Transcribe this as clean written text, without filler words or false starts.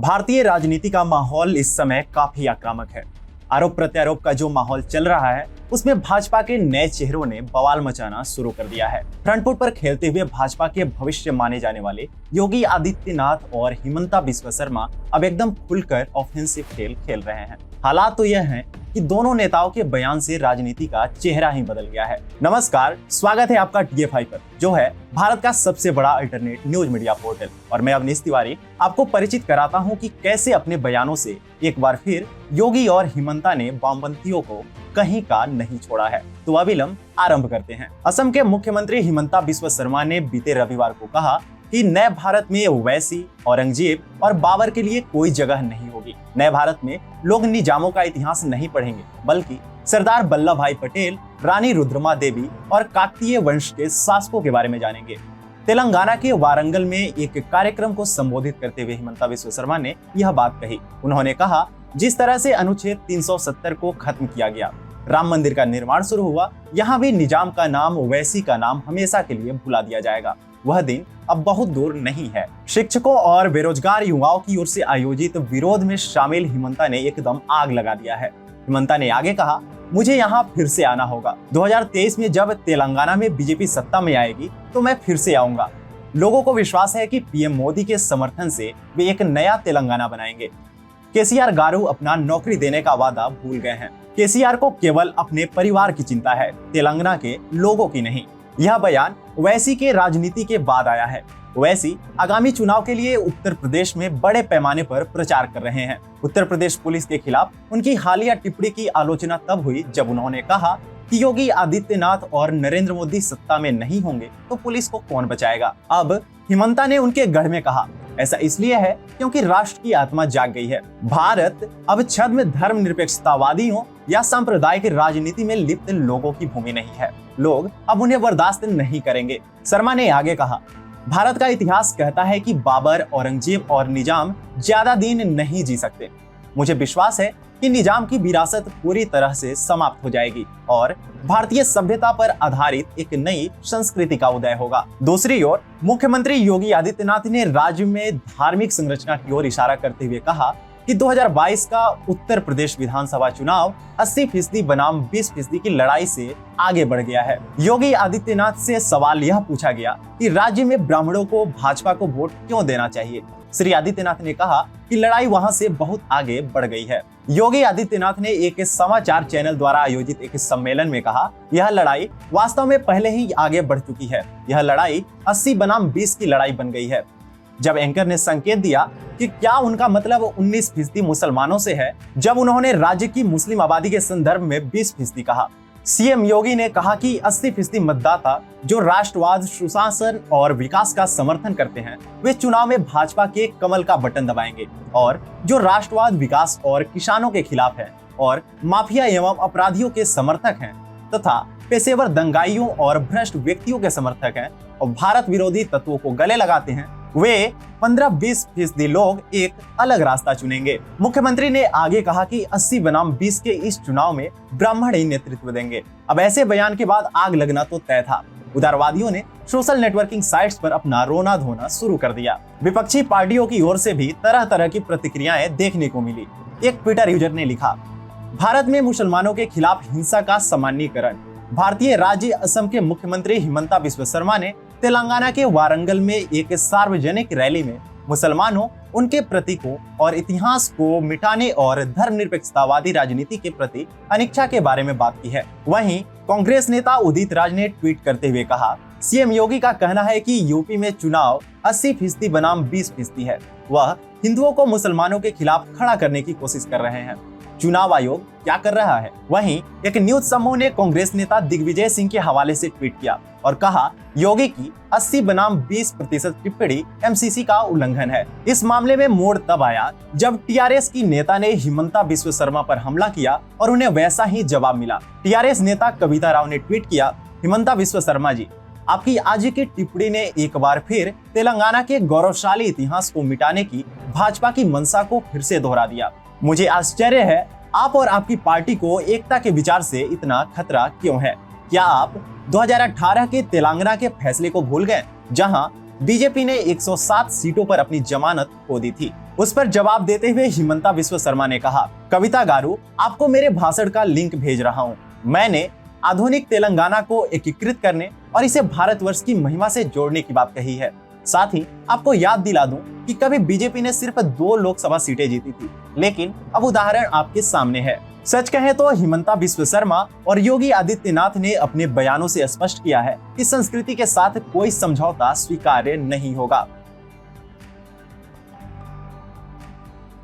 भारतीय राजनीति का माहौल इस समय काफी आक्रामक है। आरोप प्रत्यारोप का जो माहौल चल रहा है उसमें भाजपा के नए चेहरों ने बवाल मचाना शुरू कर दिया है। फ्रंट फुट पर खेलते हुए भाजपा के भविष्य माने जाने वाले योगी आदित्यनाथ और हिमंता बिस्वा शर्मा अब एकदम खुलकर ऑफेंसिव खेल खेल रहे हैं। हालात तो यह हैं कि दोनों नेताओं के बयान से राजनीति का चेहरा ही बदल गया है। नमस्कार, स्वागत है आपका TF5 पर, जो है भारत का सबसे बड़ा अल्टरनेट न्यूज मीडिया पोर्टल। और मैं अवनीश तिवारी आपको परिचित कराता हूं कि कैसे अपने बयानों से एक बार फिर योगी और हिमंता ने वामपंथियों को कहीं का नहीं छोड़ा है। तो अविलंब आरंभ करते हैं। असम के मुख्यमंत्री हिमंता बिस्वा शर्मा ने बीते रविवार को कहा कि नए भारत में ओवैसी, औरंगजेब और बाबर के लिए कोई जगह नहीं होगी। नए भारत में लोग निजामों का इतिहास नहीं पढ़ेंगे, बल्कि सरदार वल्लभ भाई पटेल, रानी रुद्रमा देवी और काकतीय वंश के शासकों के बारे में जानेंगे। तेलंगाना के वारंगल में एक कार्यक्रम को संबोधित करते हुए हिमंता बिस्वा शर्मा ने यह बात कही। उन्होंने कहा, जिस तरह से अनुच्छेद 370 को खत्म किया गया, राम मंदिर का निर्माण शुरू हुआ, यहाँ भी निजाम का नाम, ओवैसी का नाम हमेशा के लिए भुला दिया जाएगा। वह दिन अब बहुत दूर नहीं है। शिक्षकों और बेरोजगार युवाओं की ओर से आयोजित विरोध में शामिल हिमंता ने एकदम आग लगा दिया है। हिमंता ने आगे कहा, मुझे यहाँ फिर से आना होगा। 2023 में जब तेलंगाना में बीजेपी सत्ता में आएगी तो मैं फिर से आऊंगा। लोगों को विश्वास है कि पीएम मोदी के समर्थन से वे एक नया तेलंगाना बनाएंगे। केसीआर गारू अपना नौकरी देने का वादा भूल गए हैं। केसीआर को केवल अपने परिवार की चिंता है, तेलंगाना के लोगों की नहीं। यह बयान ओवैसी के राजनीति के बाद आया है। ओवैसी आगामी चुनाव के लिए उत्तर प्रदेश में बड़े पैमाने पर प्रचार कर रहे हैं। उत्तर प्रदेश पुलिस के खिलाफ उनकी हालिया टिप्पणी की आलोचना तब हुई जब उन्होंने कहा कि योगी आदित्यनाथ और नरेंद्र मोदी सत्ता में नहीं होंगे तो पुलिस को कौन बचाएगा। अब हिमंता ने उनके गढ़ में कहा, ऐसा इसलिए है क्योंकि राष्ट्र की आत्मा जाग गई है। भारत अब छद्म धर्मनिरपेक्षतावादियों या सांप्रदायिक राजनीति में लिप्त लोगों की भूमि नहीं है। लोग अब उन्हें बर्दाश्त नहीं करेंगे। शर्मा ने आगे कहा, भारत का इतिहास कहता है कि बाबर, औरंगजेब और निजाम ज्यादा दिन नहीं जी सकते। मुझे विश्वास है कि निजाम की विरासत पूरी तरह से समाप्त हो जाएगी और भारतीय सभ्यता पर आधारित एक नई संस्कृति का उदय होगा। दूसरी ओर मुख्यमंत्री योगी आदित्यनाथ ने राज्य में धार्मिक संरचना की ओर इशारा करते हुए कहा कि 2022 का उत्तर प्रदेश विधानसभा चुनाव 80% बनाम 20% की लड़ाई से आगे बढ़ गया है। योगी आदित्यनाथ से सवाल यह पूछा गया कि राज्य में ब्राह्मणों को भाजपा को वोट क्यों देना चाहिए। श्री आदित्यनाथ ने कहा कि लड़ाई वहां से बहुत आगे बढ़ गई है। योगी आदित्यनाथ ने एक समाचार चैनल द्वारा आयोजित एक सम्मेलन में कहा, यह लड़ाई वास्तव में पहले ही आगे बढ़ चुकी है। यह लड़ाई 80 बनाम 20 की लड़ाई बन गई है। जब एंकर ने संकेत दिया कि क्या उनका मतलब 19% मुसलमानों से है, जब उन्होंने राज्य की मुस्लिम आबादी के संदर्भ में 20% कहा। सीएम योगी ने कहा कि 80% मतदाता जो राष्ट्रवाद, सुशासन और विकास का समर्थन करते हैं, वे चुनाव में भाजपा के कमल का बटन दबाएंगे, और जो राष्ट्रवाद, विकास और किसानों के खिलाफ हैं और माफिया एवं अपराधियों के समर्थक हैं तथा पेशेवर दंगाइयों और भ्रष्ट व्यक्तियों के समर्थक हैं और भारत विरोधी तत्वों को गले लगाते हैं, वे 15-20% लोग एक अलग रास्ता चुनेंगे। मुख्यमंत्री ने आगे कहा कि 80 बनाम 20 के इस चुनाव में ब्राह्मण ही नेतृत्व देंगे। अब ऐसे बयान के बाद आग लगना तो तय था। उदारवादियों ने सोशल नेटवर्किंग साइट्स पर अपना रोना धोना शुरू कर दिया। विपक्षी पार्टियों की ओर से भी तरह तरह की प्रतिक्रियाएं देखने को मिली। एक ट्विटर यूजर ने लिखा, भारत में मुसलमानों के खिलाफ हिंसा का सामान्यीकरण। भारतीय राज्य असम के मुख्यमंत्री हिमंता बिस्वा शर्मा ने तेलंगाना के वारंगल में एक सार्वजनिक रैली में मुसलमानों, उनके प्रतीकों और इतिहास को मिटाने और धर्मनिरपेक्षतावादी राजनीति के प्रति अनिच्छा के बारे में बात की है। वहीं कांग्रेस नेता उदित राज ने ट्वीट करते हुए कहा, सीएम योगी का कहना है कि यूपी में चुनाव 80% बनाम 20% है। वह हिंदुओं को मुसलमानों के खिलाफ खड़ा करने की कोशिश कर रहे हैं। चुनाव आयोग क्या कर रहा है। वहीं एक न्यूज समूह ने कांग्रेस नेता दिग्विजय सिंह के हवाले से ट्वीट किया और कहा, योगी की 80 बनाम 20% टिप्पणी एमसीसी का उल्लंघन है। इस मामले में मोड़ तब आया जब टीआरएस की नेता ने हिमंता बिस्वा शर्मा पर हमला किया और उन्हें वैसा ही जवाब मिला। टीआरएस नेता कविता राव ने ट्वीट किया, हिमंता बिस्वा शर्मा जी, आपकी आज की टिप्पणी ने एक बार फिर तेलंगाना के गौरवशाली इतिहास को मिटाने की भाजपा की मंशा को फिर से दोहरा दिया। मुझे आश्चर्य है आप और आपकी पार्टी को एकता के विचार से इतना खतरा क्यों है। क्या आप 2018 के तेलंगाना के फैसले को भूल गए, जहां बीजेपी ने 107 सीटों पर अपनी जमानत खो दी थी। उस पर जवाब देते हुए हिमंता विश्व शर्मा ने कहा, कविता गारू, आपको मेरे भाषण का लिंक भेज रहा हूँ। मैंने आधुनिक तेलंगाना को एकीकृत करने और इसे भारतवर्ष की महिमा से जोड़ने की बात कही है। साथ ही आपको याद दिला दूं कि कभी बीजेपी ने सिर्फ 2 लोकसभा सीटें जीती थी, लेकिन अब उदाहरण आपके सामने है। सच कहें तो हिमंता विश्व शर्मा और योगी आदित्यनाथ ने अपने बयानों से स्पष्ट किया है कि संस्कृति के साथ कोई समझौता स्वीकार्य नहीं होगा।